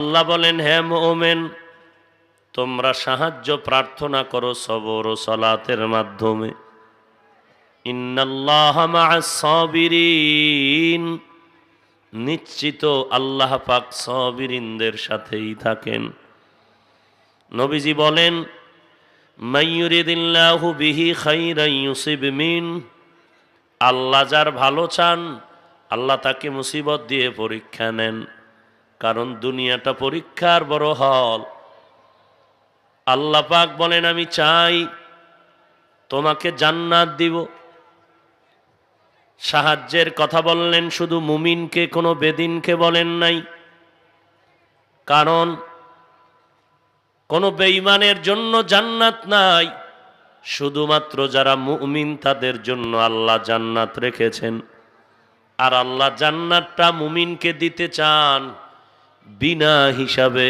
আল্লাহ বলেন, হে মুমিন, তোমরা সাহায্য প্রার্থনা করো সবর ও সালাতের মাধ্যমে। ইন্নাল্লাহা মা'আস সাবিরিন, নিশ্চিত আল্লাহ পাক সাবিরিনদের সাথেই থাকেন। নবীজি বলেন, মাইয়ুরিদিল্লাহু বিহি খাইরান ইউসিব মিন, আল্লাহ যার ভালো চান আল্লাহ তাকে মুসিবত দিয়ে পরীক্ষা নেন, কারণ দুনিয়াটা পরীক্ষার বড় হল। আল্লাহ পাক বলেন, আমি চাই তোমাকে জান্নাত দিব। সাহায্যের কথা বললেন শুধু মুমিনকে, কোনো বেদিনকে বলেন নাই, কারণ কোনো বেঈমানের জন্য জান্নাত নাই, শুধুমাত্র যারা মুমিন তাদের জন্য আল্লাহ জান্নাত রেখেছেন। আর আল্লাহ জান্নাতটা মুমিনকে দিতে চান বিনা হিসাবে,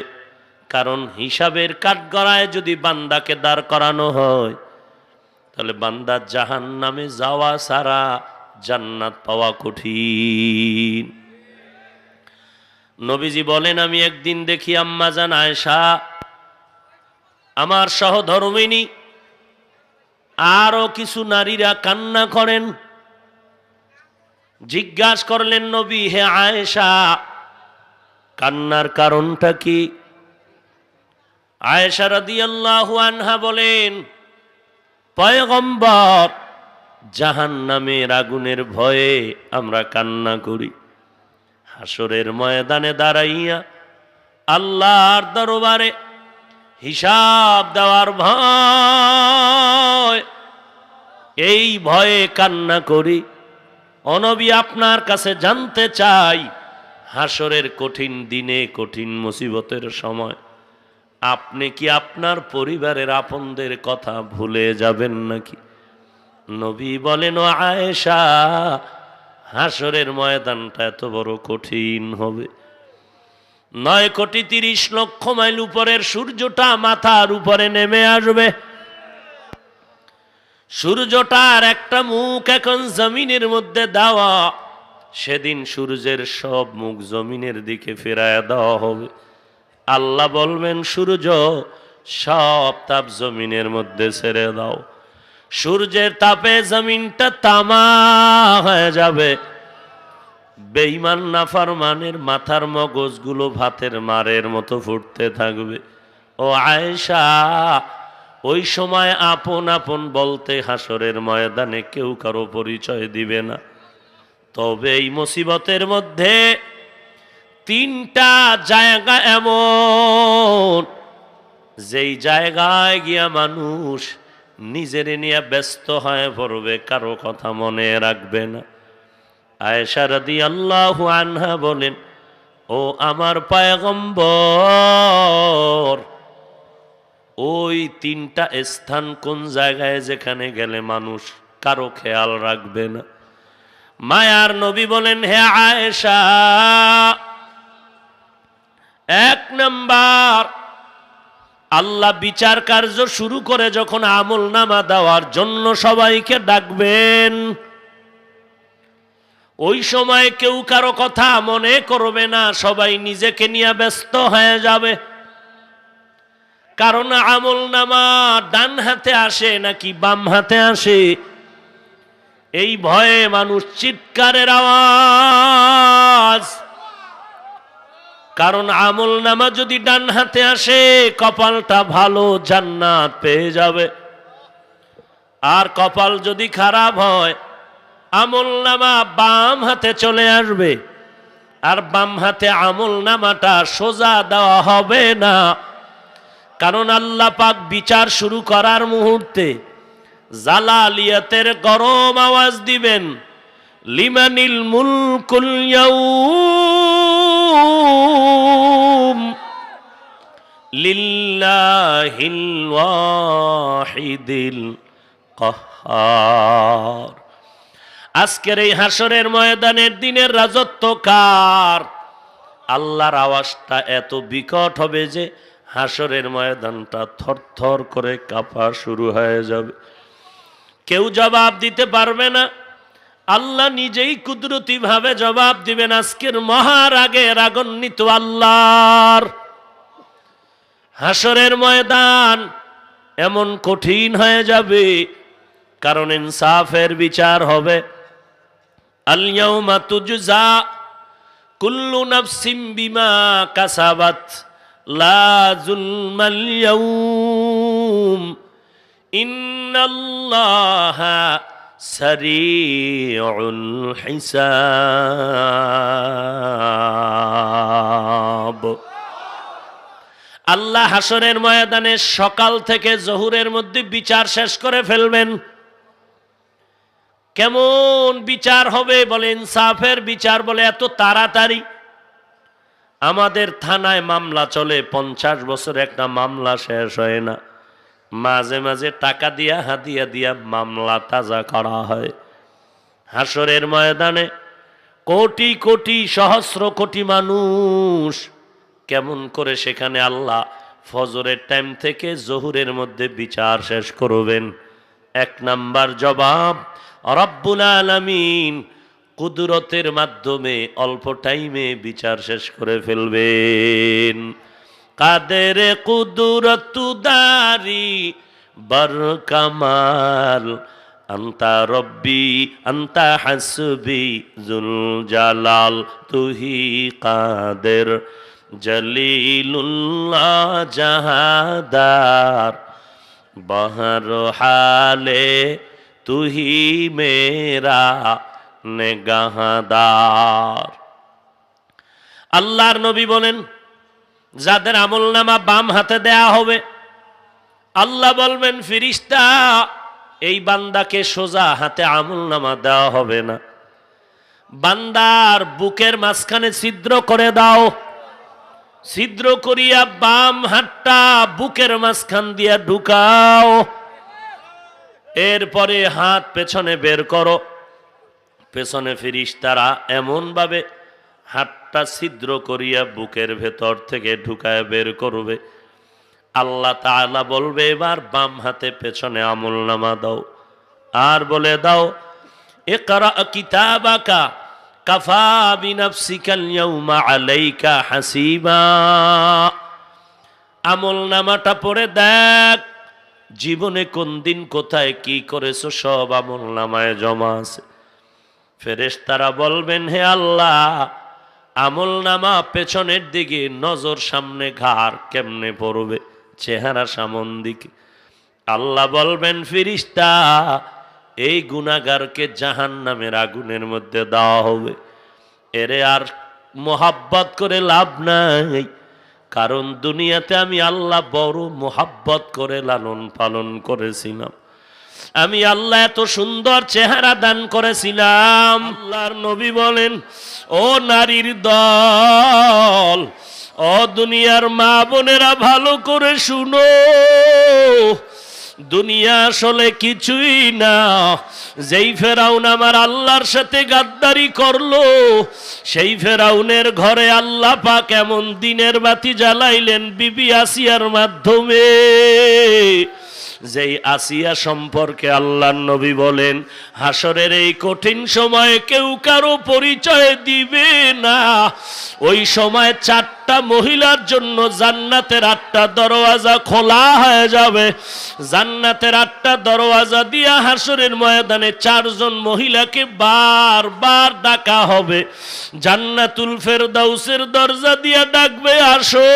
কারণ হিসাবের কাঠগড়ায় যদি বান্দাকে দাঁড় করানো হয় তাহলে বান্দা জাহান্নামে যাওয়া ছাড়া জান্নাত পাওয়া কঠিন। নবীজি বলেন, আমি একদিন দেখি আম্মাজান আয়েশা, আমার সহধর্মিণী, আরো কিছু নারীরা কান্না করেন। জিজ্ঞাসা করলেন নবী, হে আয়েশা, কান্নার কারণটা কি? আয়েশা রাদিয়াল্লাহু আনহা বলেন, পয়গম্বর, জাহান্নামের আগুনের ভয়ে আমরা কান্না করি। হাসরের ময়দানে দাঁড়াইয়া আল্লাহর দরবারে হিসাব দেওয়ার ভয়, এই ভয়ে কান্না করি। ও নবী, আপনার কাছে জানতে চাই, হাসরের কঠিন দিনে, কঠিন মুসিবতের সময় আপনি কি আপনার পরিবারের আপনদের কথা ভুলে যাবেন নাকি? নবী বলেন, ও আয়েশা, হাসরের ময়দানটা এত বড় কঠিন হবে, 9,30,00,000 মাইল উপরের সূর্যটা মাথার উপরে নেমে আসবে। সূর্যটার একটা মুখ এখন জমিনের মধ্যে দেওয়া, সেদিন সূর্যের সব মুখ জমিনের দিকে ফেরায় দেওয়া হবে। আল্লাহ বলবেন, সূর্য, সব তাপ জমিনের মধ্যে ছেড়ে দাও। সূর্যের তাপে জমিনটা তামা হয়ে যাবে। বেঈমান নাফরমানের মাথার মগজগুলো ভাতের মারের মতো ফুটতে থাকবে। ও আয়েশা, ওই সময় আপন আপন বলতে হাসরের ময়দানে কেউ কারো পরিচয় দিবে না। তবে এই মুসিবতের মধ্যে 3টা জায়গা এমন, যেই জায়গায় গিয়া মানুষ নিজের নিয়ে ব্যস্ত হয়ে পড়বে, কারো কথা মনে রাখবে না। আয়েশা রাদিয়াল্লাহু আনহা বলেন, ও আমার পয়গম্বর, ওই 3টা স্থান কোন জায়গায় যেখানে গেলে মানুষ কারো খেয়াল রাখবে না? মায়ার নবী বলেন, হে আয়েশা, 1 নাম্বার, আল্লাহ বিচার কার্য শুরু করে যখন আমল নামা দেওয়ার জন্য সবাইকে ডাকবেন, ওই সময় কেউ কারো কথা মনে করবে না, সবাই নিজেকে নিয়ে ব্যস্ত হয়ে যাবে। কারণ আমল নামা ডান হাতে আসে নাকি বাম হাতে আসে, এই ভয়ে মানুষ চিৎকারের আওয়াজ। কারণ আমল নামা যদি ডান হাতে আসে, কপালটা ভালো, জান্নাত পেয়ে যাবে। আর কপাল যদি খারাপ হয়, আমল নামা বাম হাতে চলে আসবে, আর বাম হাতে আমল নামাটা সোজা দেওয়া হবে না। কারণ আল্লাহ পাক বিচার শুরু করার মুহূর্তে জালালিয়াতের গরম আওয়াজ দিবেন, লিমানিল মুলকুল ইয়াউম লিল্লাহিল ওয়াহিদিল কাহ্হার। আজকের এই হাসরের ময়দানের দিনের রাজত্ব কার? আল্লাহর আওয়াজটা এত বিকট হবে যে হাসরের ময়দানটা থরথর করে কাঁপা শুরু হয়ে যাবে। কেউ জবাব দিতে পারবে না, আল্লাহ নিজেই কুদরতি ভাবে জবাব দিবেন। আজকের মহারাগে রাগান্বিত আল্লাহর হাসরের ময়দান এমন কঠিন হয়ে যাবে, কারণ ইনসাফের বিচার হবে। আল ইয়াউমা তুজজা কুল্লু নাফসিম বিমা কাসাবাত লা যুলমাল ইয়াউম ইন্নাল্লাহা সারিউল হিসাব। আল্লাহ হাসরের ময়দানে সকাল থেকে জোহরের মধ্যে বিচার শেষ করে ফেলবেন। কেমন বিচার হবে বলে? ইনসাফের বিচার বলে এত তাড়াতাড়ি। আমাদের থানায় মামলা চলে, 50 বছর একটা মামলা শেষ হয় না। মাঝে মাঝে টাকা দিয়া হাদিয়া দিয়া মামলা তাজা করা হয়। হাসরের ময়দানে কোটি কোটি সহস্র কোটি মানুষ, কেমন করে সেখানে আল্লাহ ফজরের টাইম থেকে জোহরের মধ্যে বিচার শেষ করবেন? এক নাম্বার জবাব, রব্বুল আলামিন কুদরতের মাধ্যমে অল্প টাইমে বিচার শেষ করে ফেলবেন। কাদের কুদরতুদারি বর কামাল আন্তা রব্বি আন্তা হাসবি জুল জালাল তুহি কাদের জলিলুল্লাহ জাহাদার বহর হালে তুহি মেরা নেগাহদার। আল্লাহর নবী বলেন, যাদের আমলনামা বাম হাতে দেয়া হবে, আল্লাহ বলবেন ফেরেশতা এই বান্দাকে সোজা হাতে আমলনামা দেওয়া হবে না, বান্দার বুকের মাঝখানে ছিদ্র করে দাও, ছিদ্র করিয়া বাম হাতটা বুকের মাঝখান দিয়া ঢুকাও, এরপরে হাত পেছনে বের করো। পেছনে ফেরেশতারা এমন ভাবে হাতটা ছিদ্র করিয়া বুকের ভেতর থেকে ঢুকায় বের করবে। আল্লাহ তাআলা বলবে এবার বাম হাতে পেছনে আমলনামা দাও, আর বলে দাও ইকরা কিতাবাকা কাফা বিনাফসিকাল ইয়াউমা আলাইকা হাসিবা। আমলনামাটা পড়ে দেখ, জীবনে কোন দিন কোথায় কি করেছো সব আমলনামায় জমা আছে। ফেরেশতারা বলবেন হে আল্লাহ, আমলনামা পেছনের দিকে, নজর সামনে, ঘাড় কেমনে পড়বে? চেহারা সামন দিকে। আল্লাহ বলবেন ফেরেশতা এই গুনাহগারকে জাহান্নামের আগুনের মধ্যে দেওয়া হবে। এরে আর মোহাব্বত করে লাভ নাই, কারণ দুনিয়াতে আমি আল্লাহ বড় মোহাব্বত করে লালন পালন করেছিলাম, আমি আল্লাহ এত সুন্দর চেহারা দান করেছিলাম। আল্লাহর নবী বলেন, ও নারীর দল, ও দুনিয়ার মা বোনেরা ভালো করে শুনো, দুনিয়া আসলে কিছুই না। যেই ফেরাউন আমার আল্লাহর সাথে গাদ্দারি করলো, সেই ফেরাউনের ঘরে আল্লাহ পাক এমন দিনের বাতি জ্বালাইলেন বিবি আসিয়ার মাধ্যমে, যেই আসিয়া সম্পর্কে আল্লাহর নবী বলেন হাসরের এই কঠিন সময়ে কেউ কারো পরিচয় দিবে না। ওই সময় 4টা মহিলার জন্য জান্নাতের 8টা দরওয়াজা খোলা হয়ে যাবে। জান্নাতের 8টা দরওয়াজা দিয়া হাসরের ময়দানে 4 জন মহিলাকে বারবার ডাকা হবে। জান্নাতুল ফেরদাউসের দরজা দিয়া ডাকবে আসো,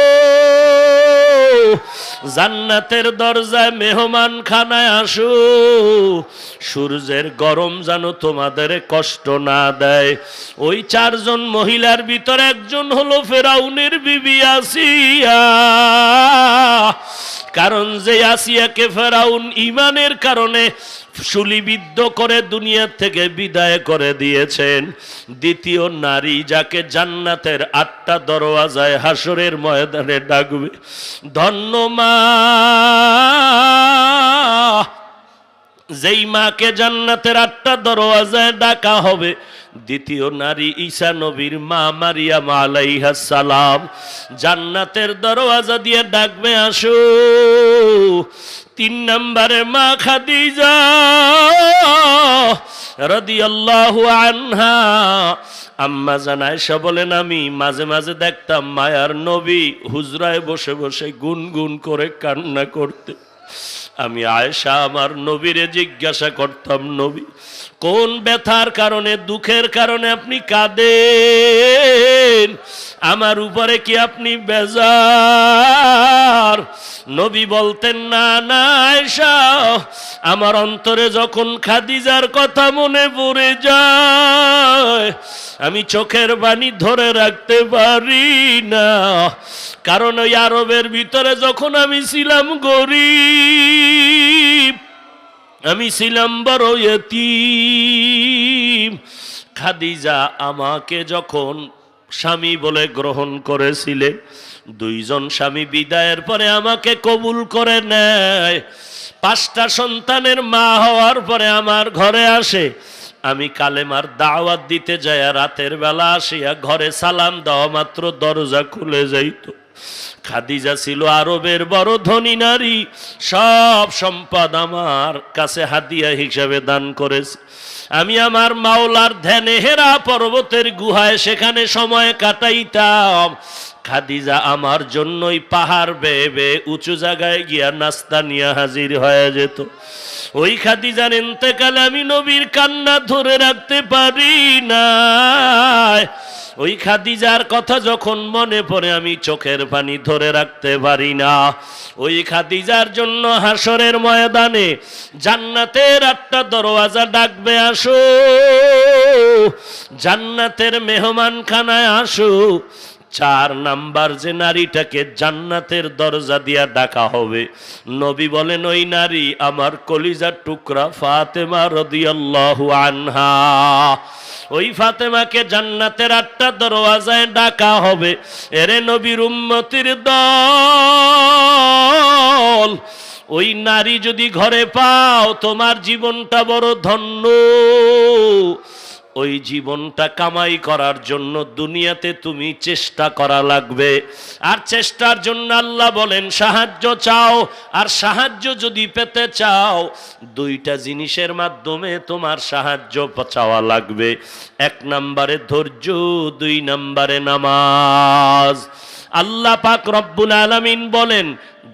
জান্নাতের দরজায় মেহমান খানায় আসো, সূর্যের গরম যেন তোমাদের কষ্ট না দেয়। ওই 4 জন মহিলার ভিতর একজন হলো ফেরাউনের বিবি আসিয়া, কারণ যে আসিয়াকে ফেরাউন ঈমানের কারণে শুলিবিদ্ধ করে দুনিয়া থেকে বিদায় করে দিয়েছেন। দ্বিতীয় নারী যাকে জান্নাতের 8টা দরওয়াজায় হাসরের ময়দানে ডাকবে, ধন্য মা, যেই মাকে জান্নাতের 8টা দরওয়াজায় ডাকা হবে। দ্বিতীয় নারী ঈসা নবীর মা মারিয়াম আলাইহাস সালাম, জান্নাতের দরওয়াজা দিয়ে ডাকবে আসো। 3 নম্বরে মা খাদিজা রাদিয়াল্লাহু আনহা, আম্মা জান আয়েশা বলেন, আমি মাঝে মাঝে দেখতাম মায়ার নবী হুজরায় বসে বসে গুনগুন করে কান্না করতে। আমি আয়েশা আমার নবীরে জিজ্ঞাসা করতাম, নবী কোন ব্যথার কারণে, দুঃখের কারণে আপনি কাঁদেন? আমার উপরে কি আপনি বেজার? নবী বলতেন, না না আয়েশা, আমার অন্তরে যখন খাদিজার কথা মনে পড়ে যায় আমি চোখের পানি ধরে রাখতে পারি না। কারণ ওই আরবের ভিতরে যখন আমি ছিলাম গরিব, আমি ছিলাম বড় ইতিম, খাদিজা আমাকে যখন স্বামী বলে গ্রহণ করেছিলেন, দুইজন স্বামী বিদায়ের পরে আমাকে কবুল করে নেয়। 5টা সন্তানের মা হওয়ার পরে আমার ঘরে আসে। আমি কালেমার দাওয়াত দিতে যাই, রাতের বেলা আসিয়া ঘরে সালাম দেওয়া মাত্র দরজা খুলে যাইত। খাদিজা ছিল আরবের বড় ধনী নারী, সব সম্পদ আমার কাছে হাদিয়া হিসাবে দান করেছে। আমি আমার মাওলার ধ্যানে হেরা পর্বতের গুহায় সেখানে সময় কাটাইতাম। খাদিজা আমার জন্যই পাহাড় বেয়ে বেয়ে উঁচু জায়গায় গিয়া নাস্তা নিয়ে হাজির হয়ে যেত। ওই খাদিজার ইন্তেকালে আমি নবীর কান্না ধরে রাখতে পারি না। ওই খাদিজার কথা যখন মনে পড়ে আমি চোখের পানি ধরে রাখতে পারি না। ওই খাদিজার জন্য হাসরের ময়দানে জান্নাতের 8টা দরওয়াজা ডাকবে, আসো জান্নাতের মেহমানখানায় আসো। 4 নাম্বার যে নারীটাকে জান্নাতের দরজা দিয়া ডাকা হবে, নবী বলেন ওই নারী আমার কলিজার টুকরা ফাতেমা রাদিয়াল্লাহু আনহা। ওই ফাতেমাকে জান্নাতের 8টা দরওয়াজায় ডাকা হবে। এরে নবীর উম্মতির দল, ওই নারী যদি ঘরে পাও তোমার জীবনটা বড় ধন্য। ওই জীবনটা কামাই করার জন্য দুনিয়াতে তুমি চেষ্টা করা লাগবে। আর চেষ্টার জন্য আল্লাহ বলেন সাহায্য চাও। আর সাহায্য যদি পেতে চাও 2টা জিনিসের মাধ্যমে তোমার সাহায্য চাওয়া লাগবে। 1 নম্বরে ধৈর্য, 2 নম্বরে নামাজ। আল্লাহ পাক রব্বুল আলামিন বলেন,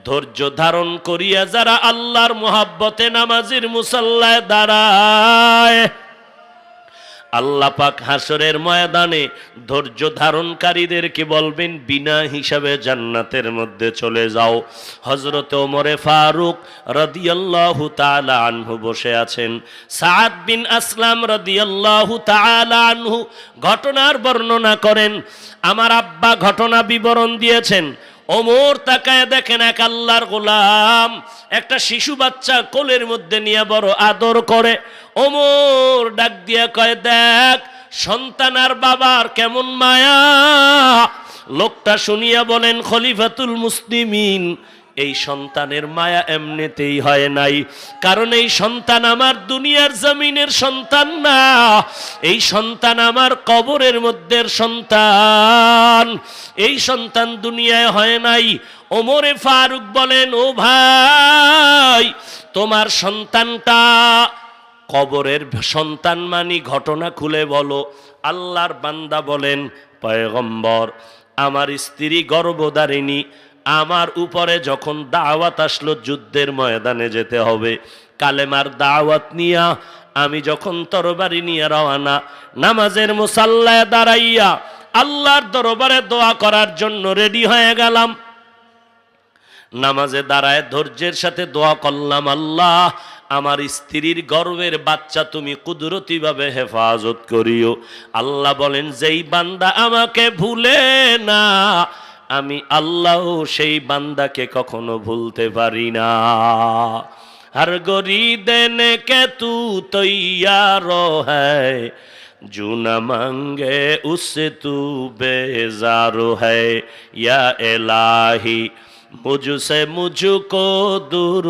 ধৈর্য ধারণ করিয়া যারা আল্লাহর মোহাব্বতে নামাজের মুসাল্লায় দাঁড়ায়, আল্লাহ পাক হাসরের ময়দানে ধৈর্য ধারণকারীদেরকে বলবেন বিনা হিসাবে জান্নাতের মধ্যে চলে যাও। হযরত ওমরে ফারুক রাদিয়াল্লাহু তাআলা আনহু বসে আছেন। সাদ বিন আসলাম রাদিয়াল্লাহু তাআলা আনহু ঘটনার বর্ণনা করেন। আমার আব্বা ঘটনা বিবরণ দিয়েছেন। ওমর তাকায় দেখেন এক আল্লাহর গোলাম একটা শিশু বাচ্চা কোলের মধ্যে নিয়ে বড় আদর করে। ওমর ডাক দিয়া কয়, দেখ সন্তান আর বাবার কেমন মায়া। লোকটা শুনিয়া বলেন, খলিফাতুল মুসলিমিন, এই সন্তানের মায়া এমনিতেই হয় নাই, কারণ এই সন্তান আমার দুনিয়ার জমিনের সন্তান না, এই সন্তান আমার কবরের মধ্যের সন্তান, এই সন্তান দুনিয়ায় হয় নাই। ওমরে ফারুক বলেন, ও ভাই, তোমার সন্তানটা কবরের সন্তান মানি ঘটনা খুলে বলো। আল্লাহর বান্দা বলেন, পয়গম্বর, আমার স্ত্রী গর্ভধারিণী, আমার উপরে যখন দাওয়াত আসলো যুদ্ধের ময়দানে যেতে হবে, কালেমার দাওয়াত নিয়া আমি যখন তরবারি নিয়ে রওনা, নামাজের মুসাল্লায় দাঁড়াইয়া আল্লাহর দরবারে দোয়া করার জন্য রেডি হয়ে গেলাম। নামাজে দাঁড়ায় ধৈর্যের সাথে দোয়া করলাম, আল্লাহ আমার স্ত্রীর গর্ভের বাচ্চা তুমি কুদরতি ভাবে হেফাজত করিও। আল্লাহ বলেন, যেই বান্দা আমাকে ভুলে না, আমি আল্লাহ সেই বান্দাকে কখনো ভুলতে পারি না। हर गोरी देने के तू तैयार है, जो न मांगे उससे तू बेजार है। या इलाही मुझसे मुझको दूर